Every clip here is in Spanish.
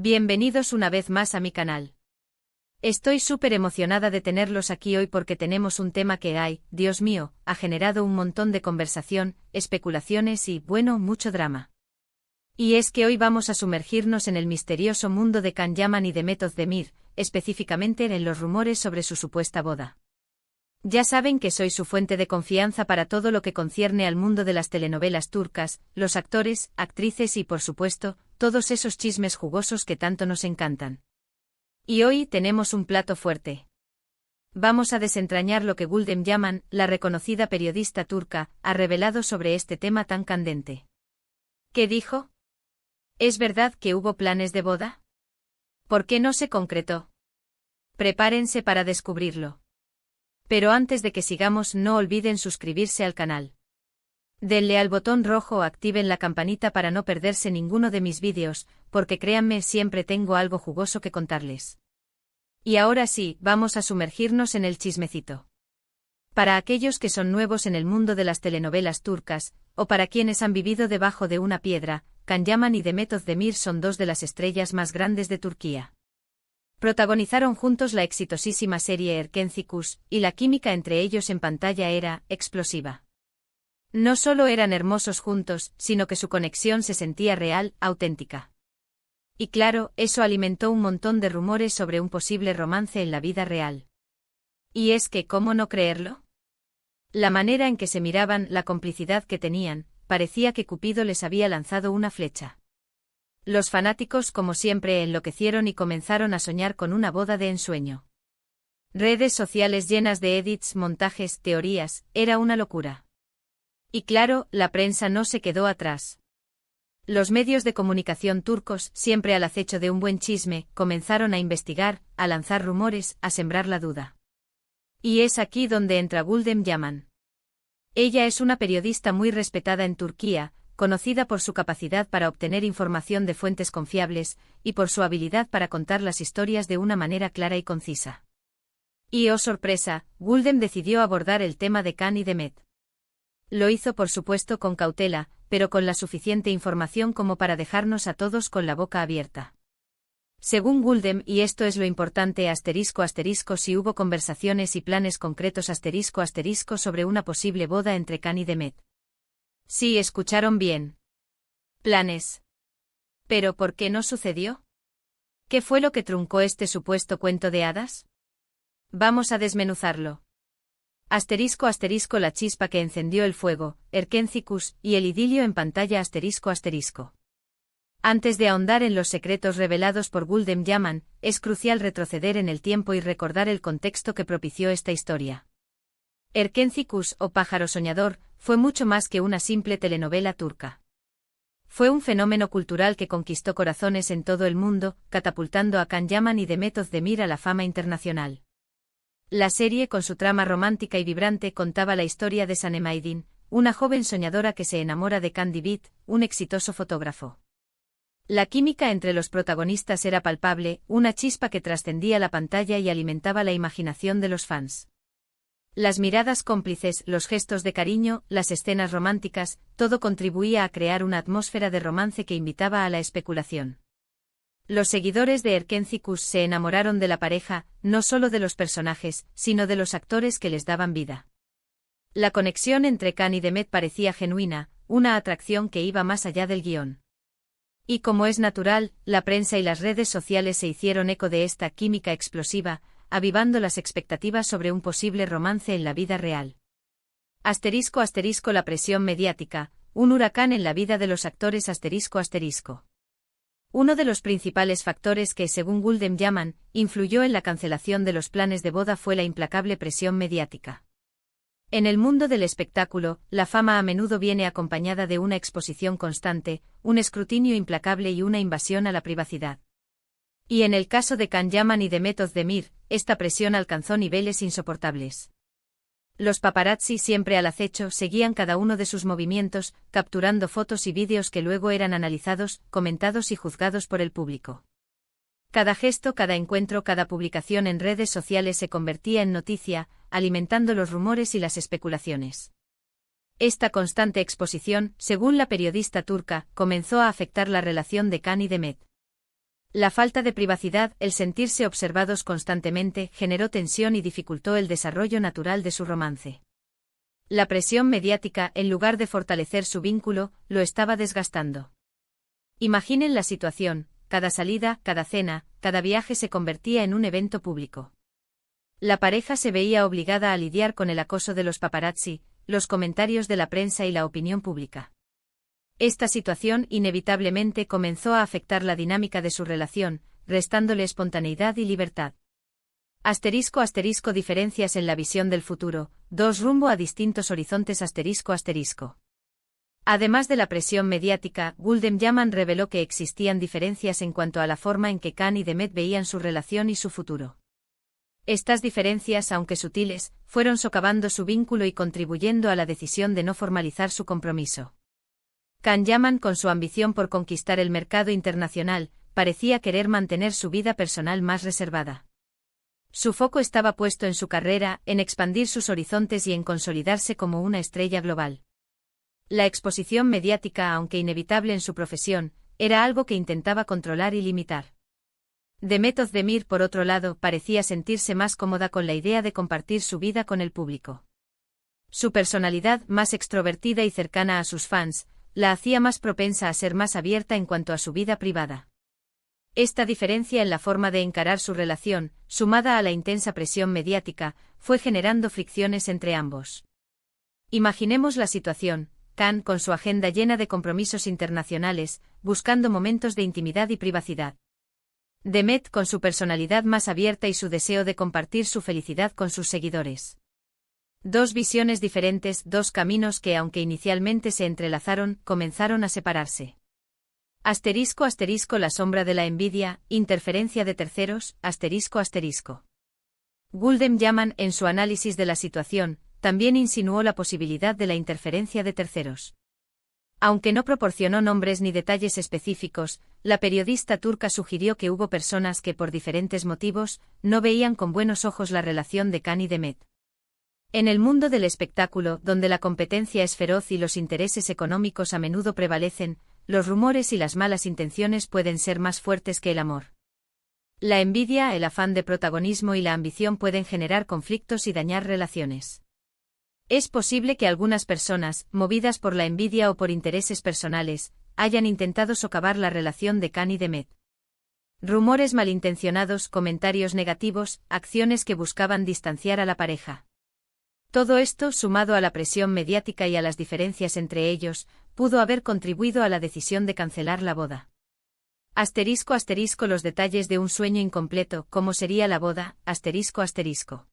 Bienvenidos una vez más a mi canal. Estoy súper emocionada de tenerlos aquí hoy porque tenemos un tema que Dios mío, ha generado un montón de conversación, especulaciones y, bueno, mucho drama. Y es que hoy vamos a sumergirnos en el misterioso mundo de Can Yaman y de Demet Özdemir, específicamente en los rumores sobre su supuesta boda. Ya saben que soy su fuente de confianza para todo lo que concierne al mundo de las telenovelas turcas, los actores, actrices y, por supuesto, todos esos chismes jugosos que tanto nos encantan. Y hoy tenemos un plato fuerte. Vamos a desentrañar lo que Gülden Yaman, la reconocida periodista turca, ha revelado sobre este tema tan candente. ¿Qué dijo? ¿Es verdad que hubo planes de boda? ¿Por qué no se concretó? Prepárense para descubrirlo. Pero antes de que sigamos, no olviden suscribirse al canal. Denle al botón rojo o activen la campanita para no perderse ninguno de mis vídeos, porque créanme, siempre tengo algo jugoso que contarles. Y ahora sí, vamos a sumergirnos en el chismecito. Para aquellos que son nuevos en el mundo de las telenovelas turcas, o para quienes han vivido debajo de una piedra, Can Yaman y Demet Özdemir son dos de las estrellas más grandes de Turquía. Protagonizaron juntos la exitosísima serie Erkenci, y la química entre ellos en pantalla era explosiva. No solo eran hermosos juntos, sino que su conexión se sentía real, auténtica. Y claro, eso alimentó un montón de rumores sobre un posible romance en la vida real. Y es que, ¿cómo no creerlo? La manera en que se miraban, la complicidad que tenían, parecía que Cupido les había lanzado una flecha. Los fanáticos, como siempre, enloquecieron y comenzaron a soñar con una boda de ensueño. Redes sociales llenas de edits, montajes, teorías, era una locura. Y claro, la prensa no se quedó atrás. Los medios de comunicación turcos, siempre al acecho de un buen chisme, comenzaron a investigar, a lanzar rumores, a sembrar la duda. Y es aquí donde entra Gülden Yaman. Ella es una periodista muy respetada en Turquía, conocida por su capacidad para obtener información de fuentes confiables, y por su habilidad para contar las historias de una manera clara y concisa. Y oh sorpresa, Gülden decidió abordar el tema de Can y Demet. Lo hizo por supuesto con cautela, pero con la suficiente información como para dejarnos a todos con la boca abierta. Según Gülden, y esto es lo importante ***, si hubo conversaciones y planes concretos *** sobre una posible boda entre Can y Demet. Sí, escucharon bien. Planes. ¿Pero por qué no sucedió? ¿Qué fue lo que truncó este supuesto cuento de hadas? Vamos a desmenuzarlo. ***, la chispa que encendió el fuego, Erkenci, y el idilio en pantalla ***. Antes de ahondar en los secretos revelados por Gülden Yaman, es crucial retroceder en el tiempo y recordar el contexto que propició esta historia. Erkenci, o Pájaro Soñador, fue mucho más que una simple telenovela turca. Fue un fenómeno cultural que conquistó corazones en todo el mundo, catapultando a Can Yaman y Demet Özdemir a la fama internacional. La serie, con su trama romántica y vibrante, contaba la historia de Sanem Aydin, una joven soñadora que se enamora de Can Divit, un exitoso fotógrafo. La química entre los protagonistas era palpable, una chispa que trascendía la pantalla y alimentaba la imaginación de los fans. Las miradas cómplices, los gestos de cariño, las escenas románticas, todo contribuía a crear una atmósfera de romance que invitaba a la especulación. Los seguidores de Erkenci se enamoraron de la pareja, no solo de los personajes, sino de los actores que les daban vida. La conexión entre Can y Demet parecía genuina, una atracción que iba más allá del guión. Y como es natural, la prensa y las redes sociales se hicieron eco de esta química explosiva, avivando las expectativas sobre un posible romance en la vida real. ***, la presión mediática, un huracán en la vida de los actores ***. Uno de los principales factores que, según Gülden Yaman, influyó en la cancelación de los planes de boda fue la implacable presión mediática. En el mundo del espectáculo, la fama a menudo viene acompañada de una exposición constante, un escrutinio implacable y una invasión a la privacidad. Y en el caso de Can Yaman y Demet Özdemir, esta presión alcanzó niveles insoportables. Los paparazzi, siempre al acecho, seguían cada uno de sus movimientos, capturando fotos y vídeos que luego eran analizados, comentados y juzgados por el público. Cada gesto, cada encuentro, cada publicación en redes sociales se convertía en noticia, alimentando los rumores y las especulaciones. Esta constante exposición, según la periodista turca, comenzó a afectar la relación de Can y Demet. La falta de privacidad, el sentirse observados constantemente, generó tensión y dificultó el desarrollo natural de su romance. La presión mediática, en lugar de fortalecer su vínculo, lo estaba desgastando. Imaginen la situación: cada salida, cada cena, cada viaje se convertía en un evento público. La pareja se veía obligada a lidiar con el acoso de los paparazzi, los comentarios de la prensa y la opinión pública. Esta situación inevitablemente comenzó a afectar la dinámica de su relación, restándole espontaneidad y libertad. *** Diferencias en la visión del futuro, dos rumbo a distintos horizontes. ***. Además de la presión mediática, Gulden Yaman reveló que existían diferencias en cuanto a la forma en que Khan y Demet veían su relación y su futuro. Estas diferencias, aunque sutiles, fueron socavando su vínculo y contribuyendo a la decisión de no formalizar su compromiso. Khan Yaman, con su ambición por conquistar el mercado internacional, parecía querer mantener su vida personal más reservada. Su foco estaba puesto en su carrera, en expandir sus horizontes y en consolidarse como una estrella global. La exposición mediática, aunque inevitable en su profesión, era algo que intentaba controlar y limitar. Demet Özdemir, por otro lado, parecía sentirse más cómoda con la idea de compartir su vida con el público. Su personalidad, más extrovertida y cercana a sus fans, la hacía más propensa a ser más abierta en cuanto a su vida privada. Esta diferencia en la forma de encarar su relación, sumada a la intensa presión mediática, fue generando fricciones entre ambos. Imaginemos la situación: Khan, con su agenda llena de compromisos internacionales, buscando momentos de intimidad y privacidad. Demet, con su personalidad más abierta y su deseo de compartir su felicidad con sus seguidores. Dos visiones diferentes, dos caminos que, aunque inicialmente se entrelazaron, comenzaron a separarse. *** La sombra de la envidia, interferencia de terceros. ***. Gulden Yaman, en su análisis de la situación, también insinuó la posibilidad de la interferencia de terceros. Aunque no proporcionó nombres ni detalles específicos, la periodista turca sugirió que hubo personas que, por diferentes motivos, no veían con buenos ojos la relación de Khan y Demet. En el mundo del espectáculo, donde la competencia es feroz y los intereses económicos a menudo prevalecen, los rumores y las malas intenciones pueden ser más fuertes que el amor. La envidia, el afán de protagonismo y la ambición pueden generar conflictos y dañar relaciones. Es posible que algunas personas, movidas por la envidia o por intereses personales, hayan intentado socavar la relación de Khan y Demet. Rumores malintencionados, comentarios negativos, acciones que buscaban distanciar a la pareja. Todo esto, sumado a la presión mediática y a las diferencias entre ellos, pudo haber contribuido a la decisión de cancelar la boda. ***. Los detalles de un sueño incompleto. ¿Cómo sería la boda? ***.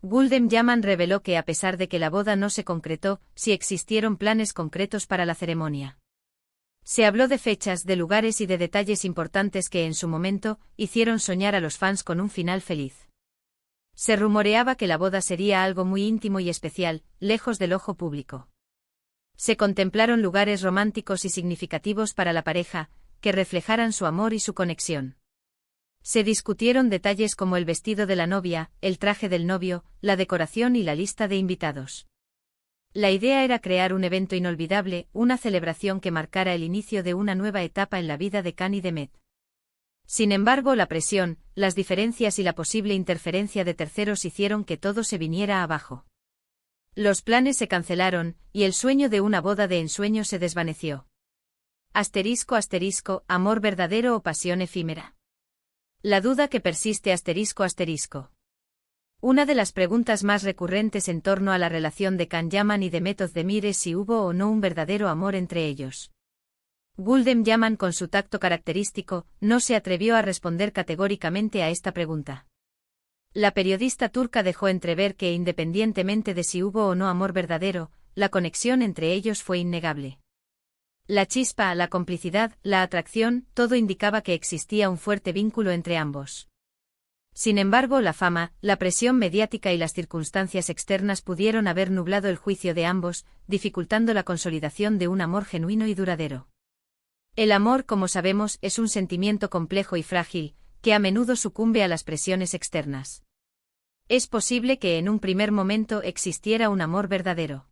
Gulden Yaman reveló que, a pesar de que la boda no se concretó, sí existieron planes concretos para la ceremonia. Se habló de fechas, de lugares y de detalles importantes que, en su momento, hicieron soñar a los fans con un final feliz. Se rumoreaba que la boda sería algo muy íntimo y especial, lejos del ojo público. Se contemplaron lugares románticos y significativos para la pareja, que reflejaran su amor y su conexión. Se discutieron detalles como el vestido de la novia, el traje del novio, la decoración y la lista de invitados. La idea era crear un evento inolvidable, una celebración que marcara el inicio de una nueva etapa en la vida de Khan y Demet. Sin embargo, la presión, las diferencias y la posible interferencia de terceros hicieron que todo se viniera abajo. Los planes se cancelaron, y el sueño de una boda de ensueño se desvaneció. ***, amor verdadero o pasión efímera. La duda que persiste. ***. Una de las preguntas más recurrentes en torno a la relación de Khan Yaman y Demet Özdemir es si hubo o no un verdadero amor entre ellos. Gulden Yaman, con su tacto característico, no se atrevió a responder categóricamente a esta pregunta. La periodista turca dejó entrever que, independientemente de si hubo o no amor verdadero, la conexión entre ellos fue innegable. La chispa, la complicidad, la atracción, todo indicaba que existía un fuerte vínculo entre ambos. Sin embargo, la fama, la presión mediática y las circunstancias externas pudieron haber nublado el juicio de ambos, dificultando la consolidación de un amor genuino y duradero. El amor, como sabemos, es un sentimiento complejo y frágil, que a menudo sucumbe a las presiones externas. Es posible que en un primer momento existiera un amor verdadero.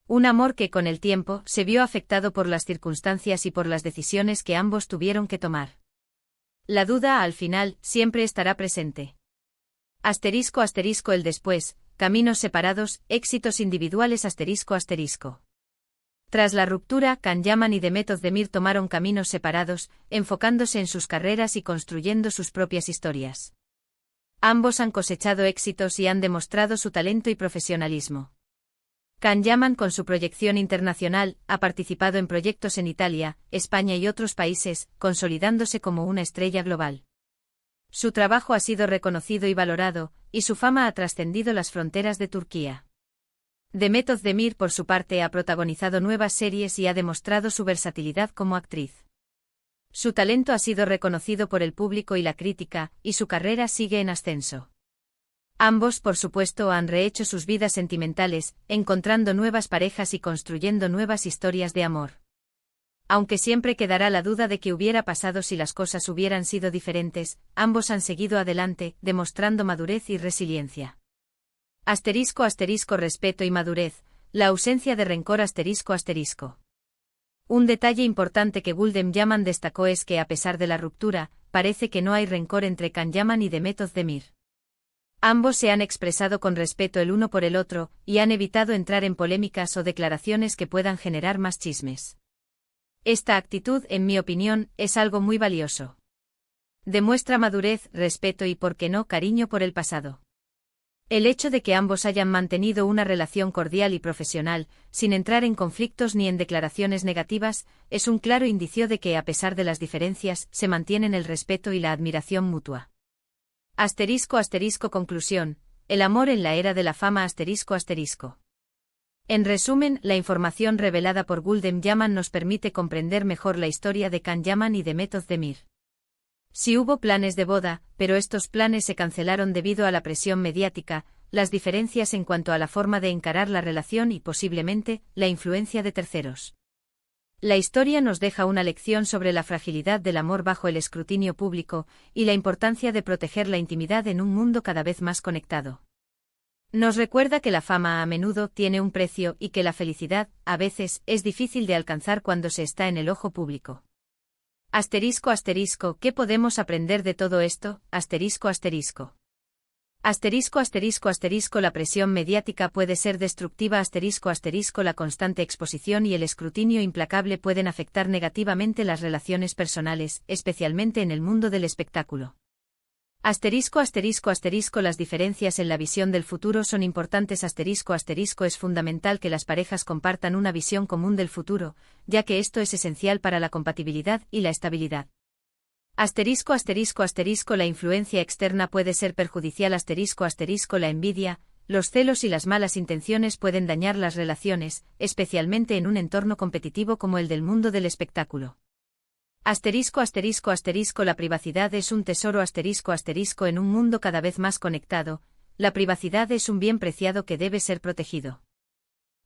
Un amor que con el tiempo se vio afectado por las circunstancias y por las decisiones que ambos tuvieron que tomar. La duda, al final, siempre estará presente. Asterisco asterisco el después, caminos separados, éxitos individuales asterisco asterisco. Tras la ruptura, Can Yaman y Demet Özdemir tomaron caminos separados, enfocándose en sus carreras y construyendo sus propias historias. Ambos han cosechado éxitos y han demostrado su talento y profesionalismo. Can Yaman, con su proyección internacional, ha participado en proyectos en Italia, España y otros países, consolidándose como una estrella global. Su trabajo ha sido reconocido y valorado, y su fama ha trascendido las fronteras de Turquía. Demet Özdemir, por su parte, ha protagonizado nuevas series y ha demostrado su versatilidad como actriz. Su talento ha sido reconocido por el público y la crítica, y su carrera sigue en ascenso. Ambos, por supuesto, han rehecho sus vidas sentimentales, encontrando nuevas parejas y construyendo nuevas historias de amor. Aunque siempre quedará la duda de qué hubiera pasado si las cosas hubieran sido diferentes, ambos han seguido adelante, demostrando madurez y resiliencia. Asterisco asterisco respeto y madurez, la ausencia de rencor asterisco asterisco. Un detalle importante que Gülden Yaman destacó es que a pesar de la ruptura, parece que no hay rencor entre Can Yaman y Demet Özdemir. Ambos se han expresado con respeto el uno por el otro, y han evitado entrar en polémicas o declaraciones que puedan generar más chismes. Esta actitud, en mi opinión, es algo muy valioso. Demuestra madurez, respeto y, por qué no, cariño por el pasado. El hecho de que ambos hayan mantenido una relación cordial y profesional, sin entrar en conflictos ni en declaraciones negativas, es un claro indicio de que, a pesar de las diferencias, se mantienen el respeto y la admiración mutua. Asterisco asterisco conclusión, el amor en la era de la fama asterisco asterisco. En resumen, la información revelada por Gülden Yaman nos permite comprender mejor la historia de Can Yaman y Demet Özdemir. Sí hubo planes de boda, pero estos planes se cancelaron debido a la presión mediática, las diferencias en cuanto a la forma de encarar la relación y, posiblemente, la influencia de terceros. La historia nos deja una lección sobre la fragilidad del amor bajo el escrutinio público, y la importancia de proteger la intimidad en un mundo cada vez más conectado. Nos recuerda que la fama a menudo tiene un precio y que la felicidad, a veces, es difícil de alcanzar cuando se está en el ojo público. Asterisco asterisco, ¿qué podemos aprender de todo esto? Asterisco asterisco. Asterisco asterisco asterisco, la presión mediática puede ser destructiva asterisco asterisco, la constante exposición y el escrutinio implacable pueden afectar negativamente las relaciones personales, especialmente en el mundo del espectáculo. Asterisco asterisco asterisco, las diferencias en la visión del futuro son importantes asterisco asterisco, es fundamental que las parejas compartan una visión común del futuro, ya que esto es esencial para la compatibilidad y la estabilidad. Asterisco asterisco asterisco, la influencia externa puede ser perjudicial asterisco asterisco, la envidia, los celos y las malas intenciones pueden dañar las relaciones, especialmente en un entorno competitivo como el del mundo del espectáculo. Asterisco asterisco asterisco, la privacidad es un tesoro asterisco asterisco, en un mundo cada vez más conectado, la privacidad es un bien preciado que debe ser protegido.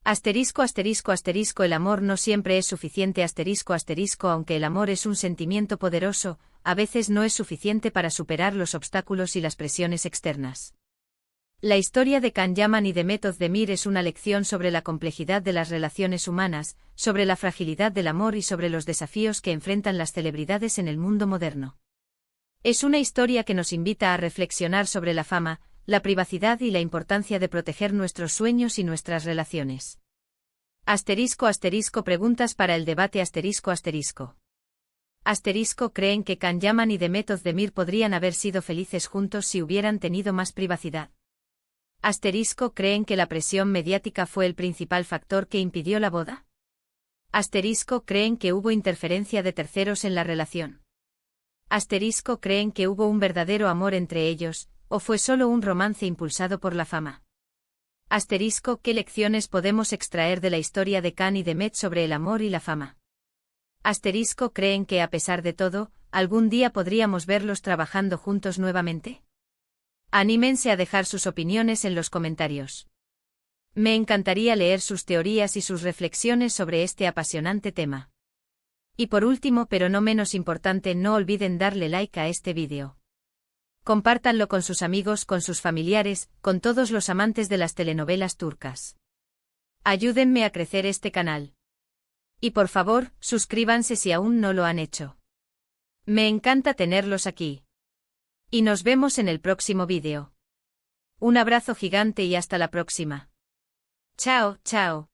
Asterisco asterisco asterisco, el amor no siempre es suficiente asterisco asterisco, aunque el amor es un sentimiento poderoso, a veces no es suficiente para superar los obstáculos y las presiones externas. La historia de Can Yaman y Demet Özdemir es una lección sobre la complejidad de las relaciones humanas, sobre la fragilidad del amor y sobre los desafíos que enfrentan las celebridades en el mundo moderno. Es una historia que nos invita a reflexionar sobre la fama, la privacidad y la importancia de proteger nuestros sueños y nuestras relaciones. Asterisco asterisco, preguntas para el debate asterisco asterisco. Asterisco, ¿creen que Can Yaman y Demet Özdemir podrían haber sido felices juntos si hubieran tenido más privacidad? Asterisco, ¿creen que la presión mediática fue el principal factor que impidió la boda? Asterisco, ¿creen que hubo interferencia de terceros en la relación? Asterisco, ¿creen que hubo un verdadero amor entre ellos, o fue solo un romance impulsado por la fama? Asterisco, ¿qué lecciones podemos extraer de la historia de Can y Demet sobre el amor y la fama? Asterisco, ¿creen que a pesar de todo, algún día podríamos verlos trabajando juntos nuevamente? Anímense a dejar sus opiniones en los comentarios. Me encantaría leer sus teorías y sus reflexiones sobre este apasionante tema. Y por último, pero no menos importante, no olviden darle like a este vídeo. Compártanlo con sus amigos, con sus familiares, con todos los amantes de las telenovelas turcas. Ayúdenme a crecer este canal. Y por favor, suscríbanse si aún no lo han hecho. Me encanta tenerlos aquí. Y nos vemos en el próximo vídeo. Un abrazo gigante y hasta la próxima. Chao, chao.